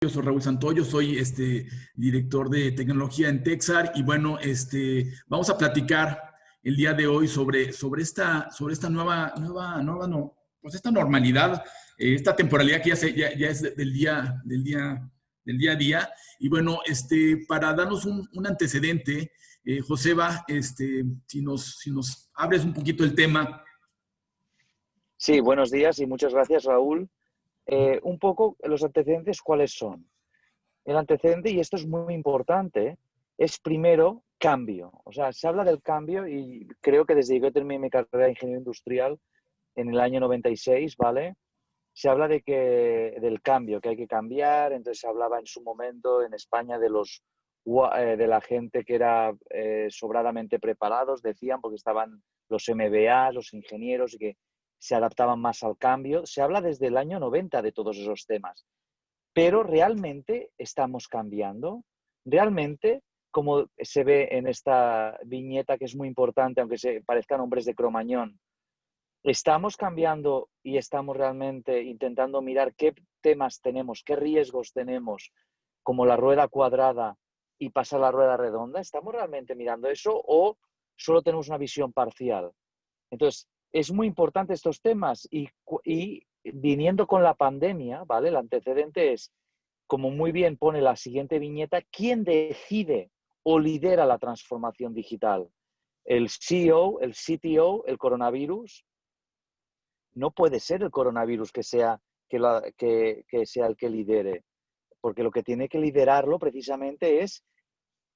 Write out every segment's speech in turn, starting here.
Yo soy Raúl Santoyo, soy director de tecnología en Texar y bueno, vamos a platicar el día de hoy sobre esta nueva no, pues esta normalidad, esta temporalidad que ya es del día a día. Y bueno, para darnos un antecedente, Joseba, si nos abres un poquito el tema. Sí, buenos días y muchas gracias, Raúl. Un poco los antecedentes, ¿cuáles son? El antecedente, y esto es muy importante, es primero cambio. O sea, se habla del cambio y creo que desde que yo terminé mi carrera de ingeniero industrial en el año 96, ¿vale? Se habla del cambio, que hay que cambiar. Entonces se hablaba en su momento en España de la gente que era sobradamente preparados, decían, porque estaban los MBA, los ingenieros, y que se adaptaban más al cambio. Se habla desde el año 90 de todos esos temas. Pero realmente estamos cambiando. Realmente, como se ve en esta viñeta, que es muy importante, aunque se parezcan hombres de Cromañón, estamos cambiando y estamos realmente intentando mirar qué temas tenemos, qué riesgos tenemos, como la rueda cuadrada y pasa la rueda redonda. ¿Estamos realmente mirando eso o solo tenemos una visión parcial? Entonces, es muy importante estos temas y viniendo con la pandemia, ¿vale? El antecedente es, como muy bien pone la siguiente viñeta, ¿quién decide o lidera la transformación digital? ¿El CEO, el CTO, el coronavirus? No puede ser el coronavirus que sea el que lidere, porque lo que tiene que liderarlo precisamente es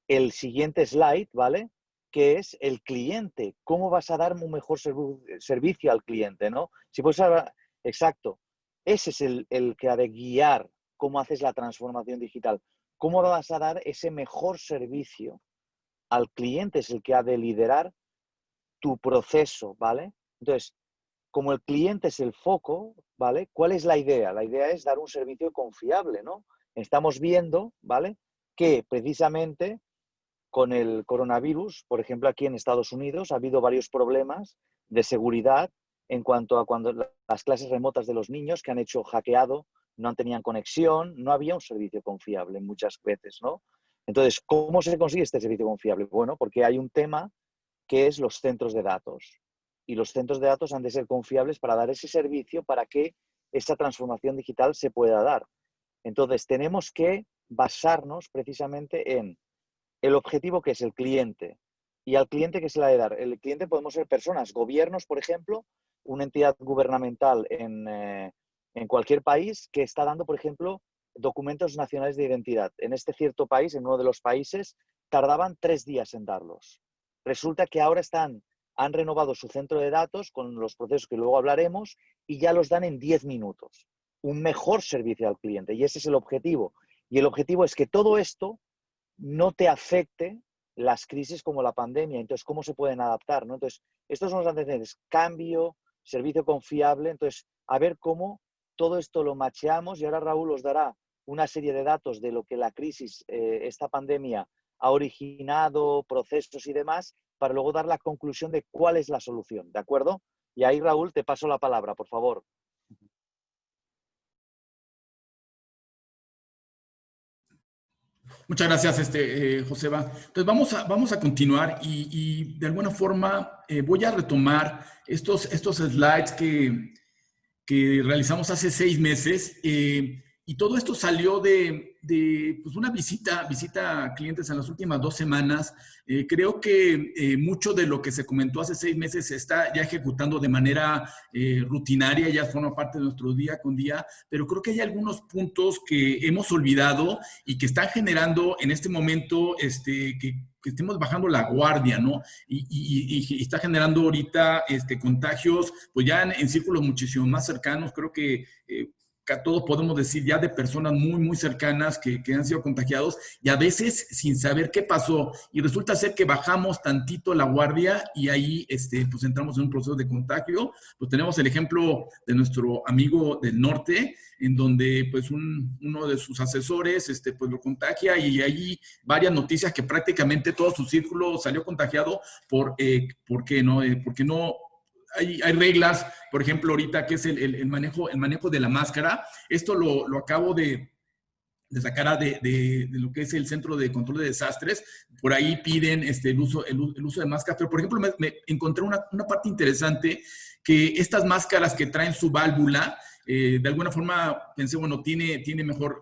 el siguiente slide, ¿vale? Que es el cliente. ¿Cómo vas a dar un mejor servicio al cliente, ¿no? Si puedes hablar, exacto. Ese es el que ha de guiar cómo haces la transformación digital. ¿Cómo vas a dar ese mejor servicio al cliente? Es el que ha de liderar tu proceso, ¿vale? Entonces, como el cliente es el foco, ¿vale? ¿Cuál es la idea? La idea es dar un servicio confiable, ¿no? Estamos viendo, ¿vale? Que precisamente con el coronavirus, por ejemplo, aquí en Estados Unidos ha habido varios problemas de seguridad en cuanto a cuando las clases remotas de los niños que han hecho hackeado, no tenían conexión, no había un servicio confiable muchas veces, ¿no? Entonces, ¿cómo se consigue este servicio confiable? Bueno, porque hay un tema que es los centros de datos. Y los centros de datos han de ser confiables para dar ese servicio para que esa transformación digital se pueda dar. Entonces, tenemos que basarnos precisamente en el objetivo, que es el cliente, y al cliente, que se le ha de dar. El cliente podemos ser personas, gobiernos, por ejemplo, una entidad gubernamental en cualquier país que está dando, por ejemplo, documentos nacionales de identidad. En este cierto país, en uno de los países, tardaban 3 días en darlos. Resulta que ahora han renovado su centro de datos con los procesos que luego hablaremos y ya los dan en 10 minutos. Un mejor servicio al cliente, y ese es el objetivo. Y el objetivo es que todo esto no te afecte las crisis como la pandemia. Entonces, ¿cómo se pueden adaptar, ¿no? Entonces, estos son los antecedentes: cambio, servicio confiable. Entonces, a ver cómo todo esto lo macheamos, y ahora Raúl os dará una serie de datos de lo que la crisis, esta pandemia, ha originado, procesos y demás, para luego dar la conclusión de cuál es la solución, ¿de acuerdo? Y ahí, Raúl, te paso la palabra, por favor. Muchas gracias, Joseba. Entonces vamos a continuar y de alguna forma voy a retomar estos slides que realizamos hace 6 meses, y todo esto salió de pues una visita a clientes en las últimas 2 semanas. Creo que mucho de lo que se comentó hace 6 meses se está ya ejecutando de manera rutinaria, ya forma parte de nuestro día con día, pero creo que hay algunos puntos que hemos olvidado y que están generando en este momento que estemos bajando la guardia, ¿no? Y está generando ahorita contagios, pues ya en círculos muchísimo más cercanos. Creo que todos podemos decir ya de personas muy cercanas que han sido contagiados, y a veces sin saber qué pasó, y resulta ser que bajamos tantito la guardia y ahí pues entramos en un proceso de contagio. Pues tenemos el ejemplo de nuestro amigo del norte, en donde pues uno de sus asesores pues lo contagia, y ahí varias noticias que prácticamente todo su círculo salió contagiado porque no hay reglas. Por ejemplo, ahorita que es el manejo de la máscara. Esto lo acabo de sacar de lo que es el Centro de Control de Desastres. Por ahí piden el uso de máscaras. Pero, por ejemplo, me encontré una parte interesante, que estas máscaras que traen su válvula, de alguna forma pensé, bueno, tiene mejor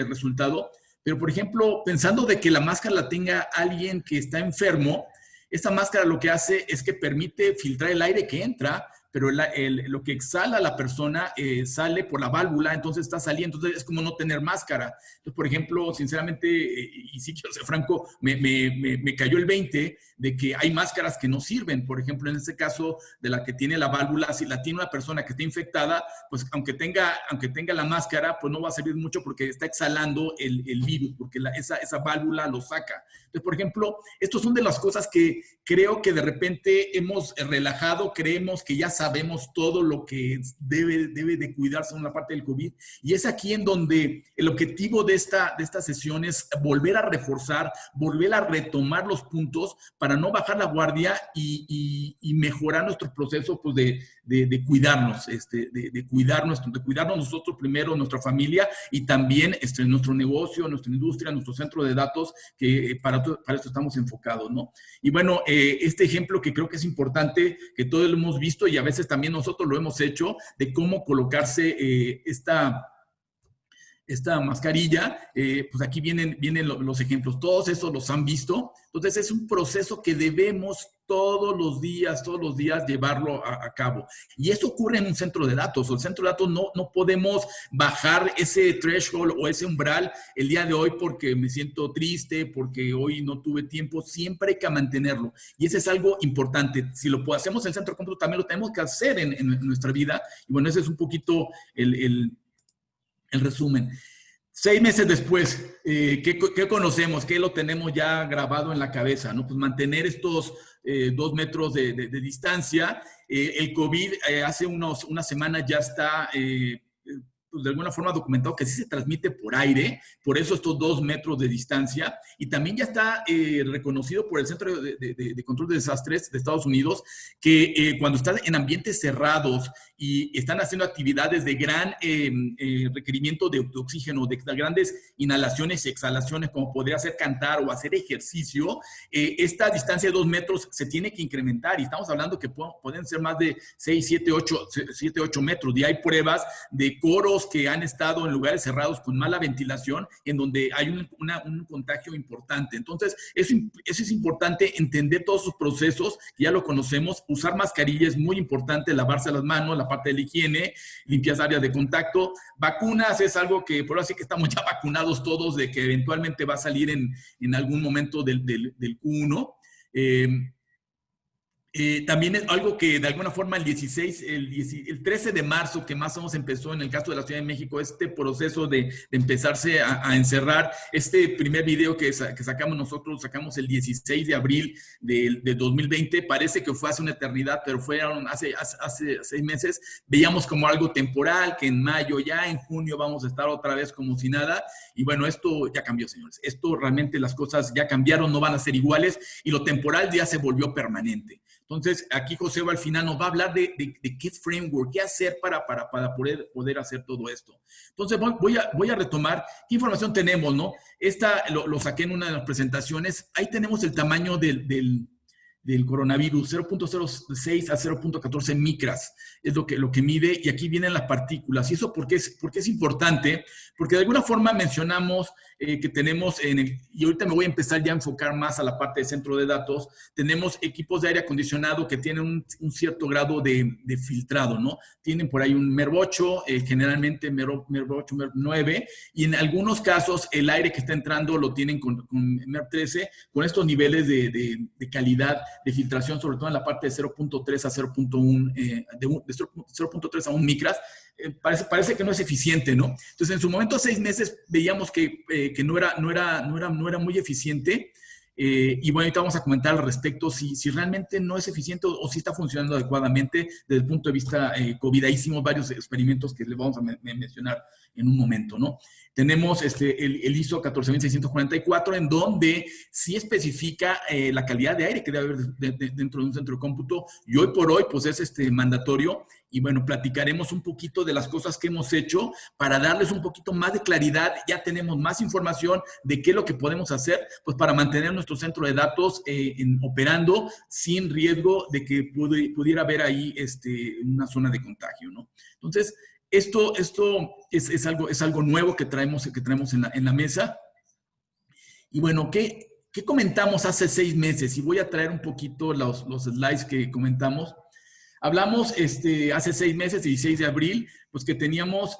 resultado. Pero, por ejemplo, pensando de que la máscara la tenga alguien que está enfermo, esta máscara lo que hace es que permite filtrar el aire que entra, pero lo que exhala la persona sale por la válvula, entonces está saliendo, entonces es como no tener máscara. Entonces, por ejemplo, sinceramente, y sí quiero ser franco, me cayó el 20 de que hay máscaras que no sirven. Por ejemplo, en este caso de la que tiene la válvula, si la tiene una persona que está infectada, pues aunque tenga la máscara, pues no va a servir mucho porque está exhalando el virus, porque esa válvula lo saca. Entonces, por ejemplo, estos son de las cosas que creo que de repente hemos relajado, creemos que ya sabemos todo lo que debe de cuidarse en la parte del COVID. Y es aquí en donde el objetivo de esta sesión es volver a reforzar, volver a retomar los puntos para no bajar la guardia y mejorar nuestro proceso, pues, de cuidarnos, de cuidarnos nosotros primero, nuestra familia, y también nuestro negocio, nuestra industria, nuestro centro de datos, que para esto estamos enfocados, ¿no? Y bueno, este ejemplo que creo que es importante, que todos lo hemos visto y a veces también nosotros lo hemos hecho, de cómo colocarse esta mascarilla, pues aquí vienen los ejemplos. Todos esos los han visto. Entonces es un proceso que debemos todos los días llevarlo a cabo. Y eso ocurre en un centro de datos. El centro de datos no podemos bajar ese threshold o ese umbral el día de hoy porque me siento triste, porque hoy no tuve tiempo. Siempre hay que mantenerlo. Y ese es algo importante. Si lo hacemos en el centro de cómputo, también lo tenemos que hacer en nuestra vida. Y bueno, ese es un poquito el resumen. 6 meses después, ¿qué conocemos? ¿Qué lo tenemos ya grabado en la cabeza? ¿No? Pues mantener estos 2 metros de distancia. El COVID hace unas semanas ya está pues de alguna forma documentado que sí se transmite por aire, por eso estos 2 metros de distancia, y también ya está reconocido por el Centro de Control de Desastres de Estados Unidos que cuando están en ambientes cerrados y están haciendo actividades de gran requerimiento de oxígeno, de grandes inhalaciones y exhalaciones, como podría ser cantar o hacer ejercicio, esta distancia de 2 metros se tiene que incrementar, y estamos hablando que pueden ser más de 6, 7, 8 metros, y hay pruebas de coros que han estado en lugares cerrados con mala ventilación, en donde hay un contagio importante. Entonces, eso es importante, entender todos esos procesos, que ya lo conocemos. Usar mascarilla es muy importante, lavarse las manos, la parte de la higiene, limpiar áreas de contacto. Vacunas es algo que, por así que estamos ya vacunados todos, de que eventualmente va a salir en algún momento del Q1. También es algo que de alguna forma el 13 de marzo, que más o menos empezó en el caso de la Ciudad de México, este proceso de empezarse a encerrar. Este primer video que sacamos nosotros, sacamos el 16 de abril de 2020, parece que fue hace una eternidad, pero fueron hace 6 meses. Veíamos como algo temporal, que en mayo, ya en junio vamos a estar otra vez como si nada. Y bueno, esto ya cambió, señores. Esto realmente, las cosas ya cambiaron, no van a ser iguales, y lo temporal ya se volvió permanente. Entonces, aquí Joseba al final nos va a hablar de qué framework, qué hacer para poder hacer todo esto. Entonces, voy a retomar qué información tenemos, ¿no? Esta lo saqué en una de las presentaciones. Ahí tenemos el tamaño del coronavirus, 0.06 a 0.14 micras, es lo que mide, y aquí vienen las partículas. ¿Y eso por qué es importante? Porque de alguna forma mencionamos que tenemos, y ahorita me voy a empezar ya a enfocar más a la parte de centro de datos, tenemos equipos de aire acondicionado que tienen un cierto grado de filtrado, ¿no? Tienen por ahí un MERV 8, generalmente MERV 8, MERV 9, y en algunos casos el aire que está entrando lo tienen con MERV 13, con estos niveles de calidad de filtración, sobre todo en la parte de 0.3 a 0.1, de 0.3 a 1 micras. Parece que no es eficiente, ¿no? Entonces, en su momento, 6 meses, veíamos que no era muy eficiente. Y bueno, ahorita vamos a comentar al respecto si realmente no es eficiente o si está funcionando adecuadamente desde el punto de vista COVID. Ahí hicimos varios experimentos que les vamos a mencionar en un momento, ¿no? Tenemos el ISO 14644, en donde sí especifica la calidad de aire que debe haber dentro de un centro de cómputo, y hoy por hoy pues es mandatorio, y bueno, platicaremos un poquito de las cosas que hemos hecho para darles un poquito más de claridad. Ya tenemos más información de qué es lo que podemos hacer, pues para mantener nuestro centro de datos operando sin riesgo de que pudiera haber ahí una zona de contagio, ¿no? Entonces, esto es algo nuevo que traemos en la mesa. Y bueno, ¿qué comentamos hace 6 meses? Y voy a traer un poquito los slides que comentamos. Hablamos hace 6 meses, 16 de abril, pues que teníamos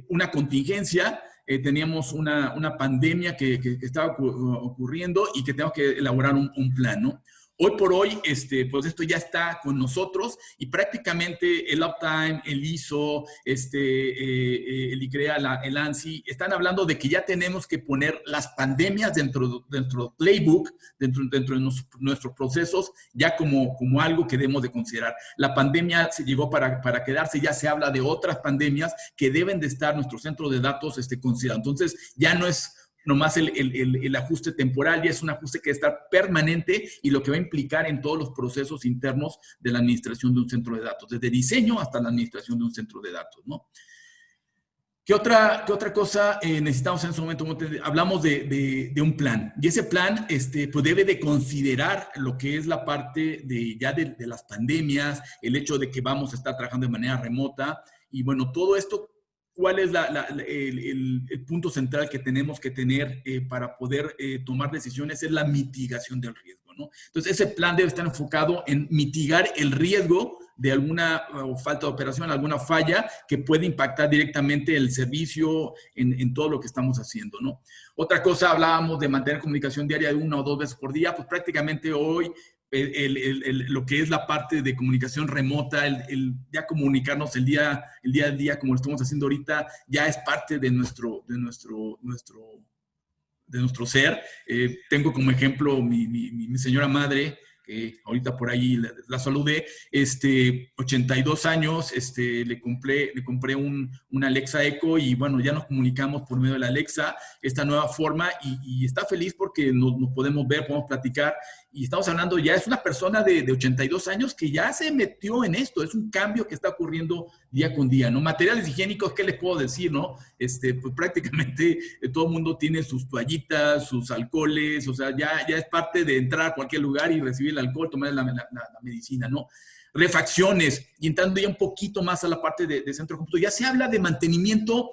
una contingencia, teníamos una pandemia que estaba ocurriendo y que teníamos que elaborar un plan, ¿no? Hoy por hoy, pues esto ya está con nosotros y prácticamente el Uptime, el ISO, el ICREA, el ANSI, están hablando de que ya tenemos que poner las pandemias dentro del playbook, dentro de nuestros procesos, ya como algo que debemos de considerar. La pandemia se llegó para quedarse, ya se habla de otras pandemias que deben de estar nuestro centro de datos considerado. Entonces, ya no es nomás el ajuste temporal, ya es un ajuste que está permanente y lo que va a implicar en todos los procesos internos de la administración de un centro de datos, desde diseño hasta la administración de un centro de datos, ¿no? ¿Qué otra cosa necesitamos en ese momento? Hablamos de un plan, y ese plan pues debe de considerar lo que es la parte de las pandemias, el hecho de que vamos a estar trabajando de manera remota, y bueno, todo esto. ¿Cuál es el punto central que tenemos que tener para poder tomar decisiones? Es la mitigación del riesgo, ¿no? Entonces, ese plan debe estar enfocado en mitigar el riesgo de alguna falta de operación, alguna falla que puede impactar directamente el servicio en todo lo que estamos haciendo, ¿no? Otra cosa, hablábamos de mantener comunicación diaria de 1 o 2 veces por día, pues prácticamente hoy lo que es la parte de comunicación remota, ya comunicarnos el día a día como lo estamos haciendo ahorita, ya es parte de nuestro ser. Tengo como ejemplo mi señora madre, que ahorita por ahí la saludé, 82 años, le compré un Alexa Echo y bueno, ya nos comunicamos por medio de la Alexa, esta nueva forma y está feliz porque nos podemos ver, podemos platicar y estamos hablando, ya es una persona de 82 años que ya se metió en esto, es un cambio que está ocurriendo día con día, ¿no? Materiales higiénicos, ¿qué les puedo decir, no? Pues prácticamente todo el mundo tiene sus toallitas, sus alcoholes, o sea, ya es parte de entrar a cualquier lugar y recibir el alcohol, tomar la medicina, ¿no? Refacciones, y entrando ya un poquito más a la parte de centro de cómputo, ya se habla de mantenimiento,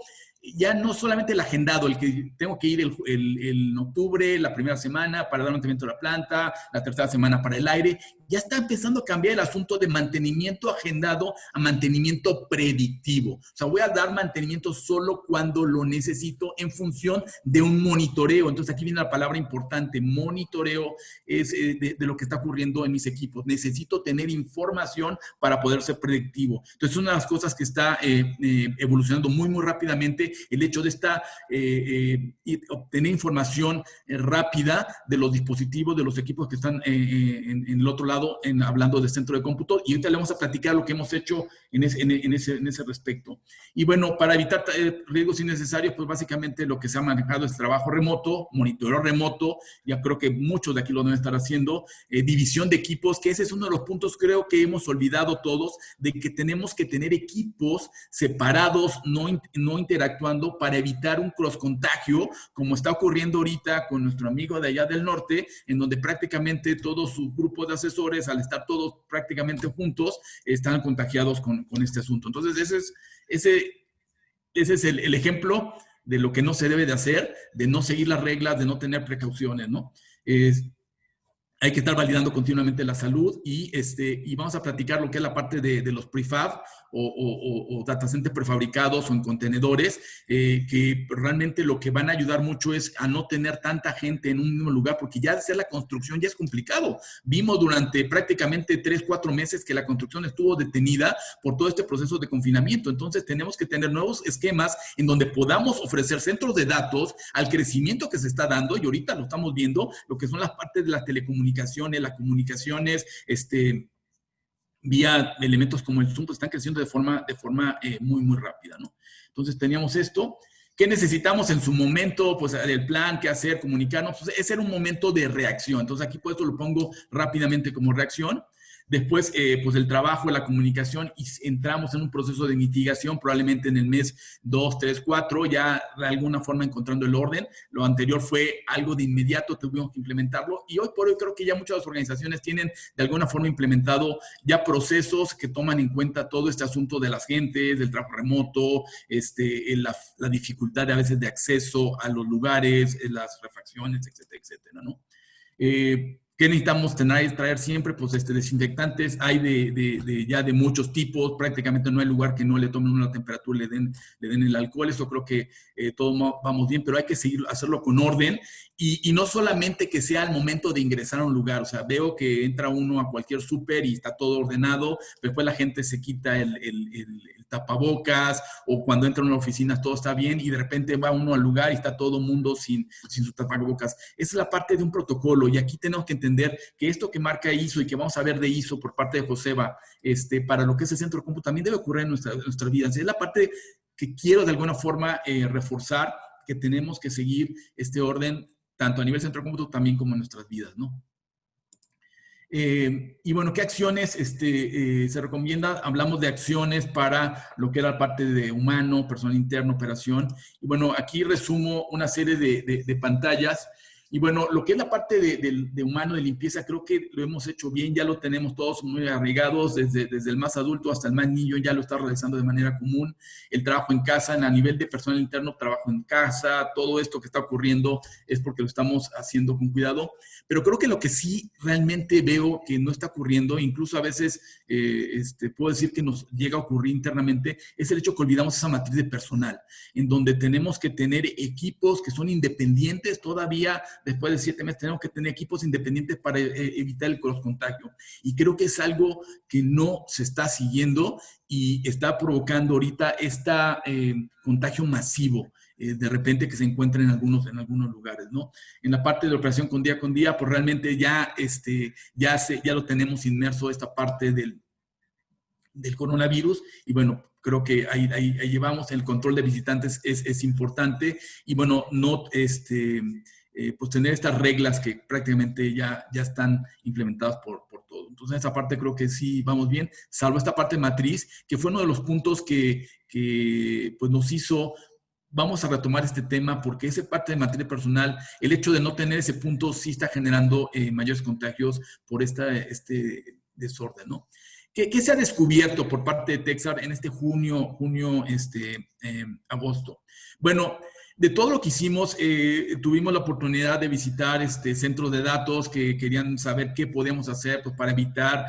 ya no solamente el agendado, el que tengo que ir en octubre, la primera semana para dar mantenimiento a la planta, la tercera semana para el aire, ya está empezando a cambiar el asunto de mantenimiento agendado a mantenimiento predictivo. O sea, voy a dar mantenimiento solo cuando lo necesito en función de un monitoreo. Entonces, aquí viene la palabra importante, monitoreo es de lo que está ocurriendo en mis equipos. Necesito tener información para poder ser predictivo. Entonces, una de las cosas que está evolucionando muy, muy rápidamente, el hecho de obtener información rápida de los dispositivos, de los equipos que están en el otro lado, hablando de centro de cómputo, y ahorita le vamos a platicar lo que hemos hecho en ese respecto. Y bueno, para evitar riesgos innecesarios, pues básicamente lo que se ha manejado es trabajo remoto, monitoreo remoto, ya creo que muchos de aquí lo deben estar haciendo, división de equipos, que ese es uno de los puntos creo que hemos olvidado todos, de que tenemos que tener equipos separados, no interactuando para evitar un cross contagio, como está ocurriendo ahorita con nuestro amigo de allá del norte, en donde prácticamente todo su grupo de asesores, al estar todos prácticamente juntos, están contagiados con este asunto. Entonces, ese es el ejemplo de lo que no se debe de hacer, de no seguir las reglas, de no tener precauciones, ¿no? Hay que estar validando continuamente la salud y vamos a platicar lo que es la parte de los prefab o data centers prefabricados o en contenedores, que realmente lo que van a ayudar mucho es a no tener tanta gente en un mismo lugar, porque ya hacer la construcción ya es complicado. Vimos durante prácticamente 3-4 meses que la construcción estuvo detenida por todo este proceso de confinamiento. Entonces tenemos que tener nuevos esquemas en donde podamos ofrecer centros de datos al crecimiento que se está dando, y ahorita lo estamos viendo, lo que son las partes de las telecomunicaciones, las comunicaciones, vía elementos como el Zoom, pues están creciendo de forma muy, muy rápida, ¿no? Entonces teníamos esto. ¿Qué necesitamos en su momento? Pues el plan, qué hacer, comunicarnos. Pues ese era un momento de reacción. Entonces aquí por eso lo pongo rápidamente como reacción. Después, pues el trabajo, la comunicación, y entramos en un proceso de mitigación, probablemente en el mes 2, 3, 4, ya de alguna forma encontrando el orden. Lo anterior fue algo de inmediato, tuvimos que implementarlo, y hoy por hoy creo que ya muchas organizaciones tienen de alguna forma implementado ya procesos que toman en cuenta todo este asunto de las gentes, del trabajo remoto, la dificultad a veces de acceso a los lugares, las refacciones, etcétera, etcétera, ¿no? ¿Qué necesitamos traer siempre? Pues desinfectantes, hay ya de muchos tipos, prácticamente no hay lugar que no le tomen una temperatura, le den el alcohol, eso creo que todos vamos bien, pero hay que seguir, hacerlo con orden y no solamente que sea al momento de ingresar a un lugar, o sea, veo que entra uno a cualquier súper y está todo ordenado, pero después la gente se quita el tapabocas, o cuando entra a una oficina todo está bien y de repente va uno al lugar y está todo el mundo sin su tapabocas. Esa es la parte de un protocolo y aquí tenemos que entender que esto que marca ISO y que vamos a ver de ISO por parte de Joseba, para lo que es el centro de cómputo también debe ocurrir en nuestras vidas. Es la parte que quiero de alguna forma reforzar, que tenemos que seguir este orden tanto a nivel centro de cómputo también como en nuestras vidas, ¿no? Y bueno, ¿qué acciones se recomienda? Hablamos de acciones para lo que era la parte de humano, personal interno, operación. Y bueno, aquí resumo una serie de pantallas. Y bueno, lo que es la parte de humano, de limpieza, creo que lo hemos hecho bien, ya lo tenemos todos muy arraigados, desde el más adulto hasta el más niño, ya lo está realizando de manera común. El trabajo en casa, a nivel de personal interno, trabajo en casa, todo esto que está ocurriendo es porque lo estamos haciendo con cuidado. Pero creo que lo que sí realmente veo que no está ocurriendo, incluso a veces puedo decir que nos llega a ocurrir internamente, es el hecho que olvidamos esa matriz de personal, en donde tenemos que tener equipos que son independientes todavía. Después de 7 meses tenemos que tener equipos independientes para evitar el cross-contagio. Y creo que es algo que no se está siguiendo y está provocando ahorita contagio masivo. De repente que se encuentra en algunos lugares, ¿no? En la parte de operación con día, pues realmente ya lo tenemos inmerso esta parte del coronavirus y bueno, creo que ahí llevamos. El control de visitantes es importante y bueno, no pues tener estas reglas que prácticamente ya están implementadas por todo. Entonces, esa parte creo que sí vamos bien, salvo esta parte matriz, que fue uno de los puntos que pues nos hizo. Vamos a retomar este tema porque esa parte de materia personal, el hecho de no tener ese punto sí está generando mayores contagios por este desorden, ¿no? ¿Qué se ha descubierto por parte de Texar en este agosto? Bueno, de todo lo que hicimos, tuvimos la oportunidad de visitar centros de datos que querían saber qué podíamos hacer pues, para evitar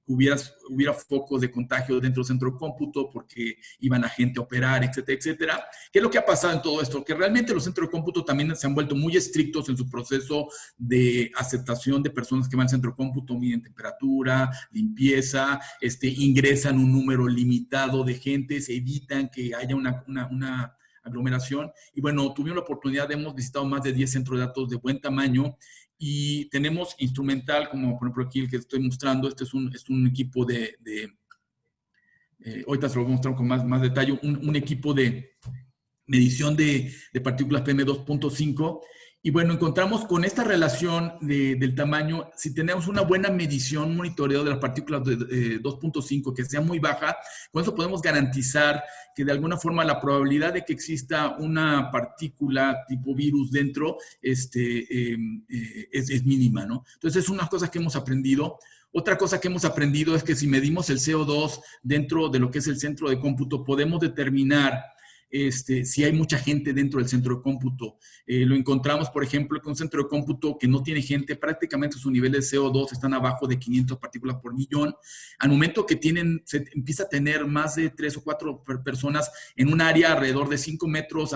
hubiera focos de contagio dentro del centro de cómputo porque iban a gente a operar, etcétera, etcétera. ¿Qué es lo que ha pasado en todo esto? Que realmente los centros de cómputo también se han vuelto muy estrictos en su proceso de aceptación de personas que van al centro de cómputo, miden temperatura, limpieza, ingresan un número limitado de gente, se evitan que haya una aglomeración. Y bueno, tuvimos la oportunidad, hemos visitado más de 10 centros de datos de buen tamaño y tenemos instrumental, como por ejemplo aquí el que estoy mostrando, es un equipo ahorita se lo voy a mostrar con más detalle, un equipo de medición de partículas PM2.5. Y bueno, encontramos con esta relación del tamaño, si tenemos una buena medición, monitoreo de las partículas de 2.5 que sea muy baja, con eso podemos garantizar que de alguna forma la probabilidad de que exista una partícula tipo virus dentro es mínima, ¿no? Entonces es una cosa que hemos aprendido. Otra cosa que hemos aprendido es que si medimos el CO2 dentro de lo que es el centro de cómputo, podemos determinar si hay mucha gente dentro del centro de cómputo. Lo encontramos, por ejemplo, con un centro de cómputo que no tiene gente, prácticamente sus niveles de CO2 están abajo de 500 partículas por millón. Al momento que se empieza a tener más de 3 o 4 personas en un área alrededor de 5 metros,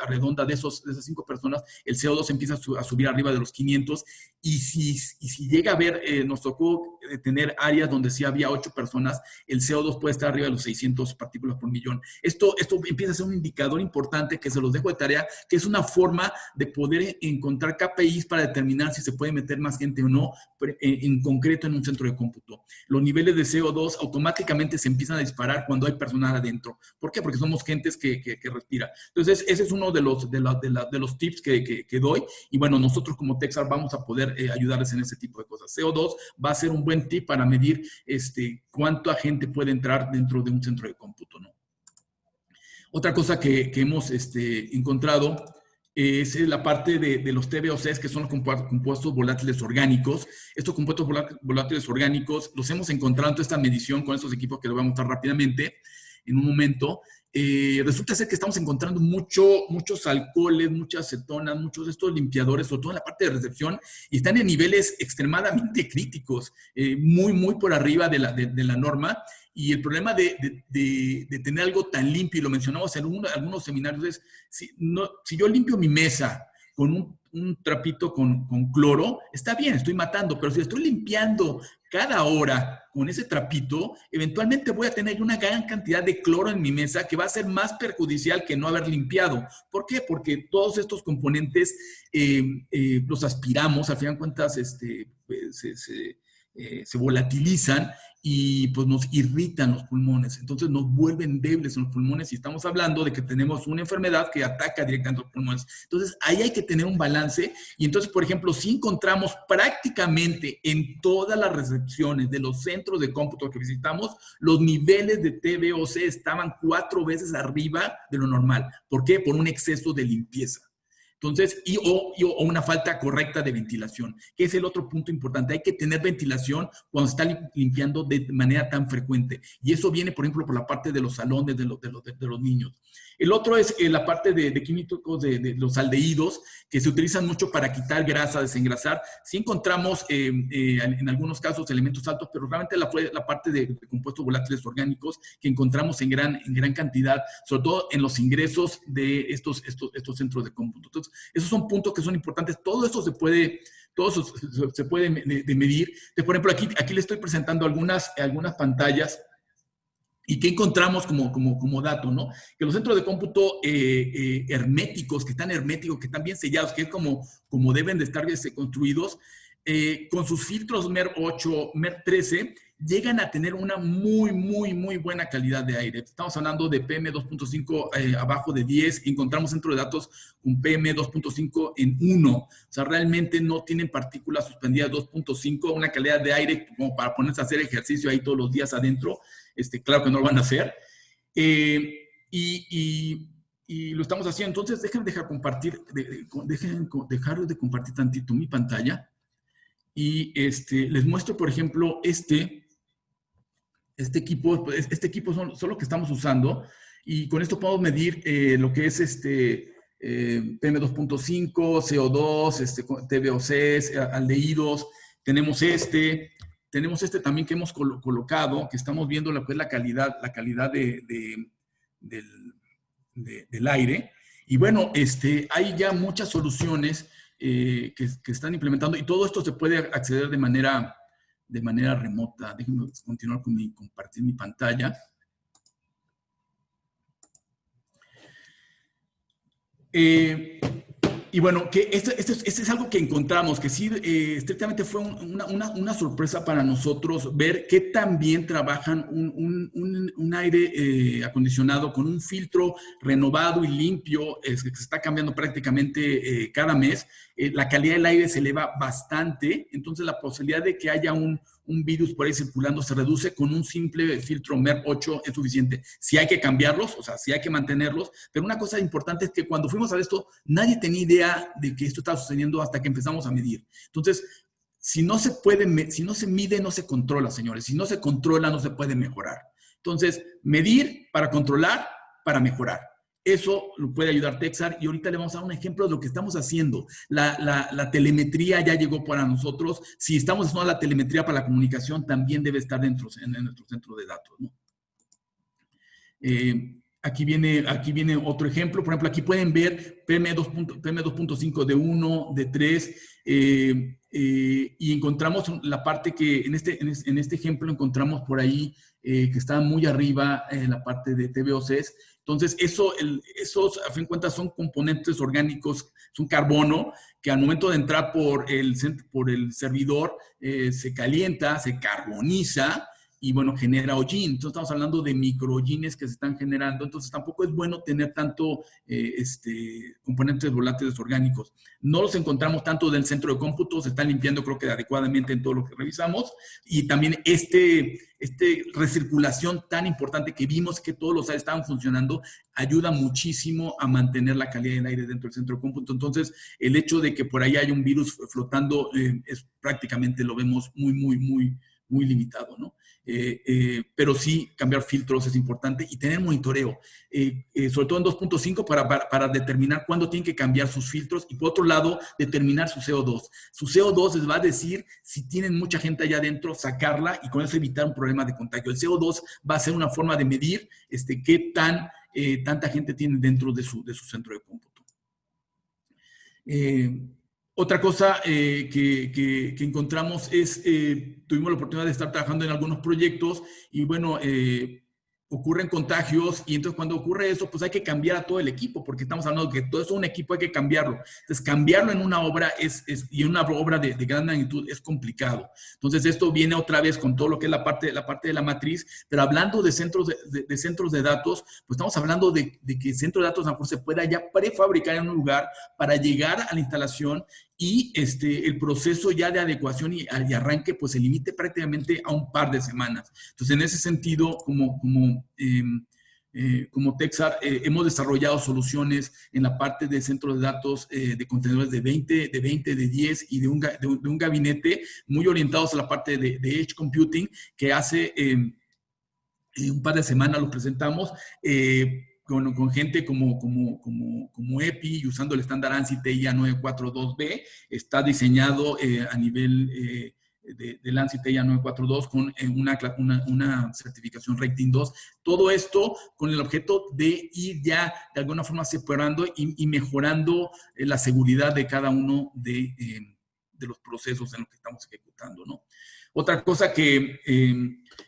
redonda de esas 5 personas, el CO2 empieza a subir arriba de los 500 y si llega a haber, nos tocó tener áreas donde sí había 8 personas, el CO2 puede estar arriba de los 600 partículas por millón. Esto empieza a ser un indicador importante que se los dejo de tarea, que es una forma de poder encontrar KPIs para determinar si se puede meter más gente o no, en concreto en un centro de cómputo. Los niveles de CO2 automáticamente se empiezan a disparar cuando hay personal adentro. ¿Por qué? Porque somos gentes que respira. Entonces, ese es uno de los tips que doy. Y bueno, nosotros como Texar vamos a poder ayudarles en ese tipo de cosas. CO2 va a ser un buen tip para medir cuánta gente puede entrar dentro de un centro de cómputo, ¿no? Otra cosa que hemos encontrado es la parte de los TVOCs, que son los compuestos volátiles orgánicos. Estos compuestos volátiles orgánicos los hemos encontrado en toda esta medición con estos equipos que lo voy a mostrar rápidamente en un momento. Resulta ser que estamos encontrando muchos alcoholes, muchas cetonas, muchos de estos limpiadores, sobre todo en la parte de recepción, y están en niveles extremadamente críticos, muy por arriba de la norma. Y el problema de tener algo tan limpio, y lo mencionamos en algunos seminarios, es si yo limpio mi mesa con un trapito con cloro, está bien, estoy matando, pero si estoy limpiando cada hora con ese trapito, eventualmente voy a tener una gran cantidad de cloro en mi mesa que va a ser más perjudicial que no haber limpiado. ¿Por qué? Porque todos estos componentes los aspiramos, a fin de cuentas se volatilizan y pues nos irritan los pulmones, entonces nos vuelven débiles en los pulmones y estamos hablando de que tenemos una enfermedad que ataca directamente los pulmones. Entonces ahí hay que tener un balance y entonces, por ejemplo, si encontramos prácticamente en todas las recepciones de los centros de cómputo que visitamos, los niveles de TVOC estaban 4 veces arriba de lo normal. ¿Por qué? Por un exceso de limpieza. Entonces, o una falta correcta de ventilación, que es el otro punto importante. Hay que tener ventilación cuando se está limpiando de manera tan frecuente. Y eso viene, por ejemplo, por la parte de los salones de los niños. El otro es la parte de químicos de los aldehídos, que se utilizan mucho para quitar grasa, desengrasar. Sí encontramos en algunos casos elementos altos, pero realmente la parte de compuestos volátiles orgánicos que encontramos en gran cantidad, sobre todo en los ingresos de estos centros de cómputo. Entonces, esos son puntos que son importantes. Todo esto se puede medir. Entonces, por ejemplo, aquí le estoy presentando algunas pantallas. ¿Y qué encontramos como dato, no? Que los centros de cómputo herméticos, que están bien sellados, que es como deben de estar construidos, con sus filtros MER 8, MER 13, llegan a tener una muy buena calidad de aire. Estamos hablando de PM 2.5 abajo de 10. Encontramos centros de datos con PM 2.5 en 1. O sea, realmente no tienen partículas suspendidas 2.5, una calidad de aire como para ponerse a hacer ejercicio ahí todos los días adentro. Claro que no lo van a hacer. Y lo estamos haciendo. Entonces, dejen dejar de compartir tantito mi pantalla. Y les muestro, por ejemplo, este equipo. Este equipo son lo que estamos usando. Y con esto podemos medir lo que es PM 2.5, CO2, TVOCs, aldehídos. Tenemos también que hemos colocado, que estamos viendo lo que es la calidad del aire. Y bueno, hay ya muchas soluciones que están implementando y todo esto se puede acceder de manera remota. Déjenme continuar con compartir mi pantalla. Y bueno, que este es algo que encontramos, que sí, estrictamente fue una sorpresa para nosotros ver qué tan bien trabajan un aire acondicionado con un filtro renovado y limpio, que se está cambiando prácticamente cada mes. La calidad del aire se eleva bastante, entonces la posibilidad de que haya un virus por ahí circulando se reduce. Con un simple filtro MER 8 es suficiente. Si hay que cambiarlos, o sea, si hay que mantenerlos, pero una cosa importante es que cuando fuimos a ver esto, nadie tenía idea de que esto estaba sucediendo hasta que empezamos a medir. Entonces, si no se mide, no se controla, señores. Si no se controla, no se puede mejorar. Entonces, medir para controlar, para mejorar. Eso lo puede ayudar Texar y ahorita le vamos a dar un ejemplo de lo que estamos haciendo. La telemetría ya llegó para nosotros. Si estamos haciendo la telemetría para la comunicación, también debe estar en nuestro centro de datos, ¿no? Aquí viene otro ejemplo. Por ejemplo, aquí pueden ver PM2.5 de 1, de 3, y encontramos la parte que en este ejemplo encontramos por ahí que está muy arriba en la parte de TVOCs. Entonces, esos, a fin de cuentas, son componentes orgánicos, es un carbono que al momento de entrar por el servidor se calienta, se carboniza y bueno, genera hollín. Entonces estamos hablando de microhollines que se están generando. Entonces tampoco es bueno tener tanto componentes volátiles orgánicos. No los encontramos tanto del centro de cómputo, se están limpiando creo que adecuadamente en todo lo que revisamos. Y también recirculación tan importante que vimos que todos los aires estaban funcionando, ayuda muchísimo a mantener la calidad del aire dentro del centro de cómputo. Entonces, el hecho de que por ahí haya un virus flotando es prácticamente lo vemos muy limitado, ¿no? Pero sí, cambiar filtros es importante y tener monitoreo, sobre todo en 2.5 para determinar cuándo tienen que cambiar sus filtros y por otro lado, determinar su CO2. Su CO2 les va a decir si tienen mucha gente allá adentro, sacarla y con eso evitar un problema de contagio. El CO2 va a ser una forma de medir qué tanta gente tiene dentro de su centro de cómputo. Otra cosa que encontramos es, tuvimos la oportunidad de estar trabajando en algunos proyectos y bueno, ocurren contagios y entonces cuando ocurre eso, pues hay que cambiar a todo el equipo, porque estamos hablando de que todo eso un equipo hay que cambiarlo. Entonces, cambiarlo en una obra y en una obra de gran magnitud es complicado. Entonces, esto viene otra vez con todo lo que es la parte de la matriz, pero hablando de centros de datos, pues estamos hablando de que el centro de datos a lo mejor se pueda ya prefabricar en un lugar para llegar a la instalación y el proceso ya de adecuación y arranque pues se limite prácticamente a un par de semanas. Entonces, en ese sentido, como Texar, hemos desarrollado soluciones en la parte de centros de datos de contenedores de 20, de 10 y de un gabinete muy orientados a la parte de Edge Computing que hace un par de semanas lo presentamos. Con gente como EPI y usando el estándar ANSI TIA 942B, está diseñado a nivel del ANSI TIA 942 con una certificación Rating 2. Todo esto con el objeto de ir ya de alguna forma separando y mejorando la seguridad de cada uno de los procesos en los que estamos ejecutando, ¿no? Otra cosa que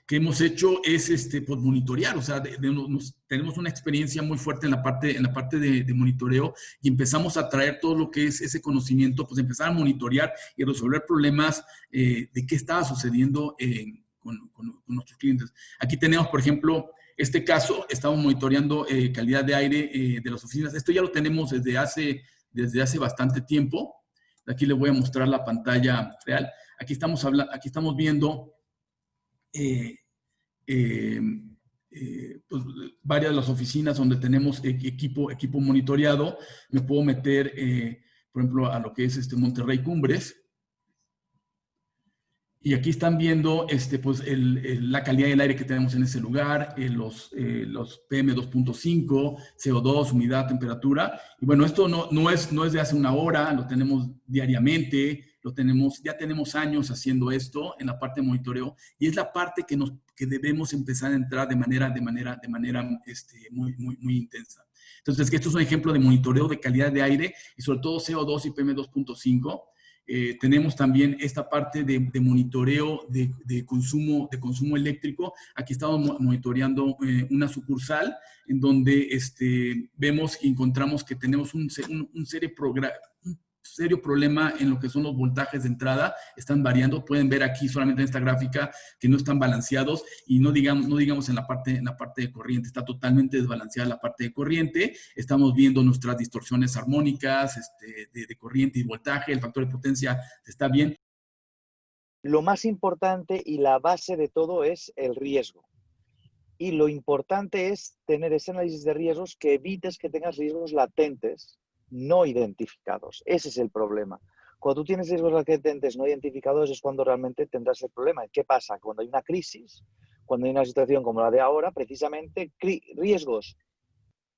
hemos hecho es pues, monitorear, o sea, tenemos una experiencia muy fuerte en la parte de monitoreo y empezamos a traer todo lo que es ese conocimiento, pues empezar a monitorear y resolver problemas de qué estaba sucediendo con nuestros clientes. Aquí tenemos, por ejemplo, este caso, estamos monitoreando calidad de aire de las oficinas. Esto ya lo tenemos desde hace bastante tiempo. Aquí les voy a mostrar la pantalla real. Aquí estamos viendo pues, varias de las oficinas donde tenemos equipo monitoreado. Me puedo meter, por ejemplo, a lo que es Monterrey Cumbres. Y aquí están viendo pues, la calidad del aire que tenemos en ese lugar, los PM2.5, CO2, humedad, temperatura. Y bueno, esto no es de hace una hora, lo tenemos diariamente, ya tenemos años haciendo esto en la parte de monitoreo y es la parte que debemos empezar a entrar de manera muy intensa. Entonces, esto es un ejemplo de monitoreo de calidad de aire y sobre todo CO2 y PM2.5. Tenemos también esta parte de monitoreo de consumo eléctrico. Aquí estamos monitoreando una sucursal en donde vemos y encontramos que tenemos un serio problema en lo que son los voltajes de entrada, están variando, pueden ver aquí solamente en esta gráfica que no están balanceados y no digamos en la parte de corriente, está totalmente desbalanceada la parte de corriente, estamos viendo nuestras distorsiones armónicas de corriente y voltaje, el factor de potencia está bien. Lo más importante y la base de todo es el riesgo. Y lo importante es tener ese análisis de riesgos que evites que tengas riesgos latentes no identificados. Ese es el problema. Cuando tú tienes riesgos latentes no identificados es cuando realmente tendrás el problema. ¿Qué pasa? Cuando hay una crisis, cuando hay una situación como la de ahora, precisamente riesgos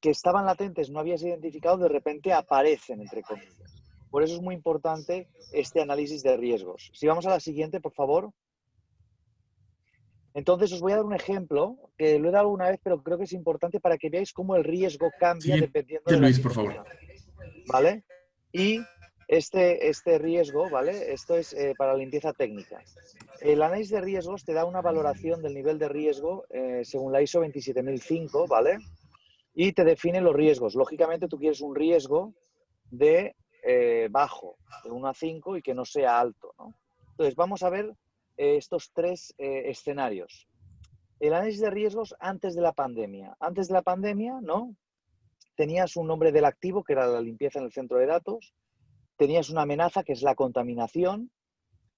que estaban latentes, no habías identificado, de repente aparecen, entre comillas. Por eso es muy importante este análisis de riesgos. Si vamos a la siguiente, por favor. Entonces os voy a dar un ejemplo, que lo he dado una vez, pero creo que es importante para que veáis cómo el riesgo cambia Siguiente, dependiendo de la Luis, por favor. situación, ¿vale? Y este riesgo, ¿vale? Esto es para limpieza técnica. El análisis de riesgos te da una valoración del nivel de riesgo según la ISO 27005, ¿vale? Y te define los riesgos. Lógicamente tú quieres un riesgo de bajo, de 1 a 5 y que no sea alto, ¿no? Entonces vamos a ver estos tres escenarios. El análisis de riesgos antes de la pandemia. Antes de la pandemia, ¿no? Tenías un nombre del activo, que era la limpieza en el centro de datos. Tenías una amenaza, que es la contaminación.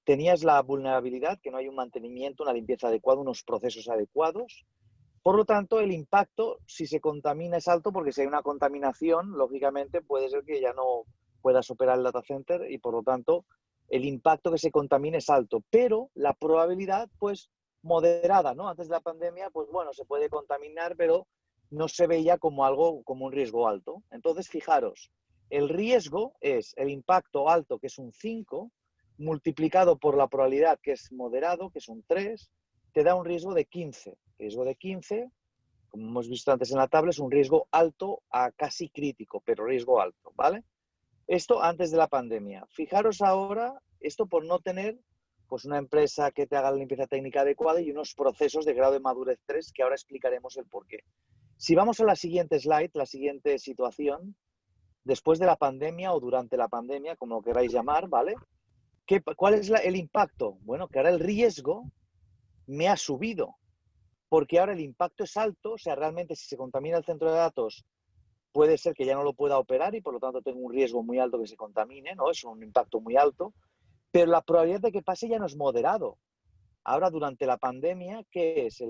Tenías la vulnerabilidad, que no hay un mantenimiento, una limpieza adecuada, unos procesos adecuados. Por lo tanto, el impacto, si se contamina, es alto, porque si hay una contaminación, lógicamente puede ser que ya no puedas operar el data center y, por lo tanto, el impacto que se contamine es alto. Pero la probabilidad, pues, moderada, ¿no? Antes de la pandemia, pues bueno, se puede contaminar, pero no se veía como algo, como un riesgo alto. Entonces, fijaros, el riesgo es el impacto alto, que es un 5, multiplicado por la probabilidad, que es moderado, que es un 3, te da un riesgo de 15. Riesgo de 15, como hemos visto antes en la tabla, es un riesgo alto a casi crítico, pero riesgo alto, ¿vale? Esto antes de la pandemia. Fijaros ahora, esto por no tener pues una empresa que te haga la limpieza técnica adecuada y unos procesos de grado de madurez 3, que ahora explicaremos el porqué. Si vamos a la siguiente slide, la siguiente situación, después de la pandemia o durante la pandemia, como lo queráis llamar, ¿vale? ¿Cuál es el impacto? Bueno, que ahora el riesgo me ha subido, porque ahora el impacto es alto, o sea, realmente si se contamina el centro de datos, puede ser que ya no lo pueda operar y por lo tanto tengo un riesgo muy alto que se contamine, ¿no? Es un impacto muy alto, pero la probabilidad de que pase ya no es moderado. Ahora, durante la pandemia, ¿qué es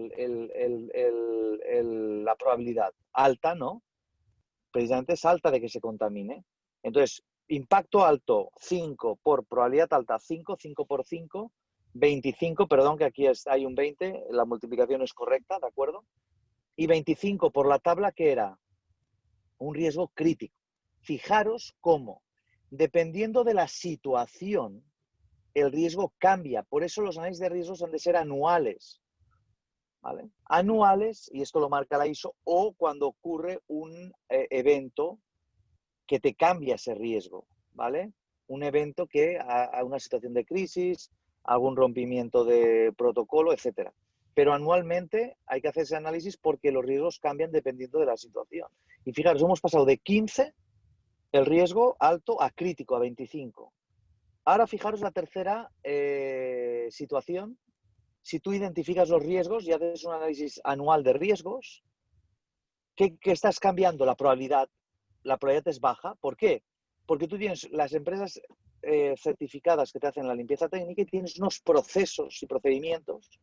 la probabilidad? Alta, ¿no? Precisamente es alta de que se contamine. Entonces, impacto alto, 5 por probabilidad alta, 5, 5 por 5, 25, perdón, que aquí hay un 20, la multiplicación es correcta, ¿de acuerdo? Y 25 por la tabla, que era un riesgo crítico. Fijaros cómo, dependiendo de la situación, el riesgo cambia. Por eso los análisis de riesgos han de ser anuales, ¿vale? Anuales, y esto lo marca la ISO, o cuando ocurre un evento que te cambia ese riesgo, ¿vale? Un evento que a una situación de crisis, algún rompimiento de protocolo, etcétera. Pero anualmente hay que hacer ese análisis porque los riesgos cambian dependiendo de la situación. Y fijaros, hemos pasado de 15, el riesgo alto, a crítico, a 25. Ahora fijaros la tercera situación. Si tú identificas los riesgos y haces un análisis anual de riesgos, ¿qué estás cambiando? La probabilidad. La probabilidad es baja. ¿Por qué? Porque tú tienes las empresas certificadas que te hacen la limpieza técnica y tienes unos procesos y procedimientos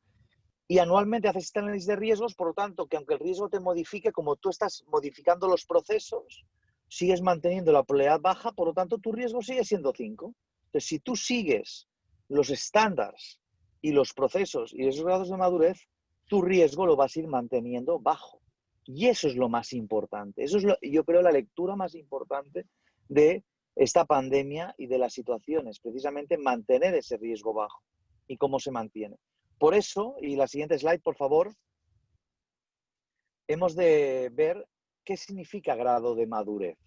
y anualmente haces este análisis de riesgos, por lo tanto, que aunque el riesgo te modifique, como tú estás modificando los procesos, sigues manteniendo la probabilidad baja, por lo tanto, tu riesgo sigue siendo 5. Entonces, si tú sigues los estándares y los procesos y esos grados de madurez, tu riesgo lo vas a ir manteniendo bajo. Y eso es lo más importante. Eso es, yo creo, la lectura más importante de esta pandemia y de las situaciones, precisamente mantener ese riesgo bajo. ¿Y cómo se mantiene? Por eso, y la siguiente slide, por favor, hemos de ver qué significa grado de madurez,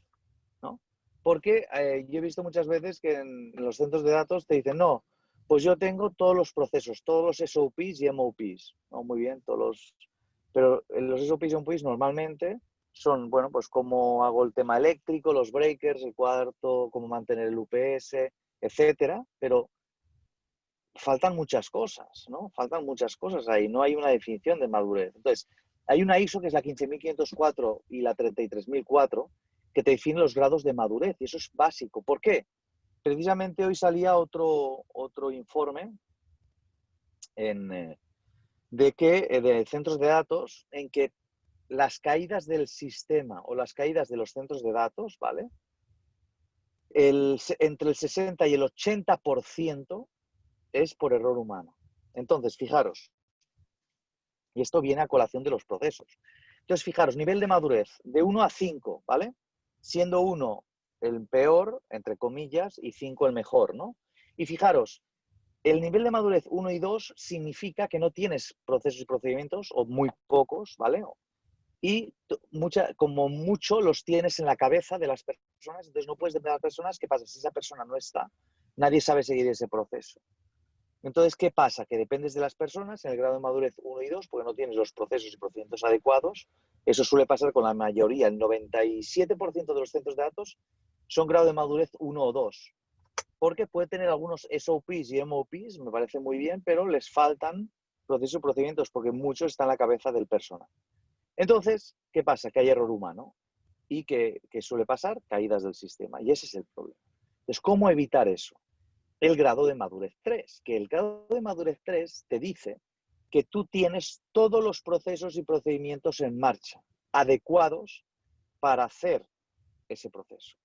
¿no? Porque yo he visto muchas veces que en los centros de datos te dicen, no, pues yo tengo todos los procesos, todos los SOPs y MOPs, ¿no? Muy bien, pero los SOPs y MOPs normalmente son, bueno, pues cómo hago el tema eléctrico, los breakers, el cuarto, cómo mantener el UPS, etcétera, pero faltan muchas cosas, ¿no? Faltan muchas cosas ahí, no hay una definición de madurez. Entonces, hay una ISO que es la 15504 y la 33004 que te definen los grados de madurez y eso es básico. ¿Por qué? Precisamente hoy salía otro informe de centros de datos en que las caídas del sistema o las caídas de los centros de datos, ¿vale? Entre el 60 y el 80% es por error humano. Entonces, fijaros, y esto viene a colación de los procesos. Entonces, fijaros, nivel de madurez de 1 a 5, ¿vale? Siendo 1 el peor, entre comillas, y 5 el mejor, ¿no? Y fijaros, El nivel de madurez 1 y 2 significa que no tienes procesos y procedimientos, o muy pocos, ¿vale? Y como mucho los tienes en la cabeza de las personas, entonces no puedes depender de las personas. ¿Qué pasa? Si esa persona no está, nadie sabe seguir ese proceso. Entonces, ¿qué pasa? Que dependes de las personas en el grado de madurez 1 y 2 porque no tienes los procesos y procedimientos adecuados. Eso suele pasar con la mayoría. El 97% de los centros de datos son grado de madurez 1 o 2. Porque puede tener algunos SOPs y MOPs, me parece muy bien, pero les faltan procesos y procedimientos porque mucho está en la cabeza del personal. Entonces, ¿qué pasa? Que hay error humano y que suele pasar caídas del sistema. Y ese es el problema. Entonces, ¿cómo evitar eso? El grado de madurez 3, que el grado de madurez 3 te dice que tú tienes todos los procesos y procedimientos en marcha, adecuados para hacer ese proceso.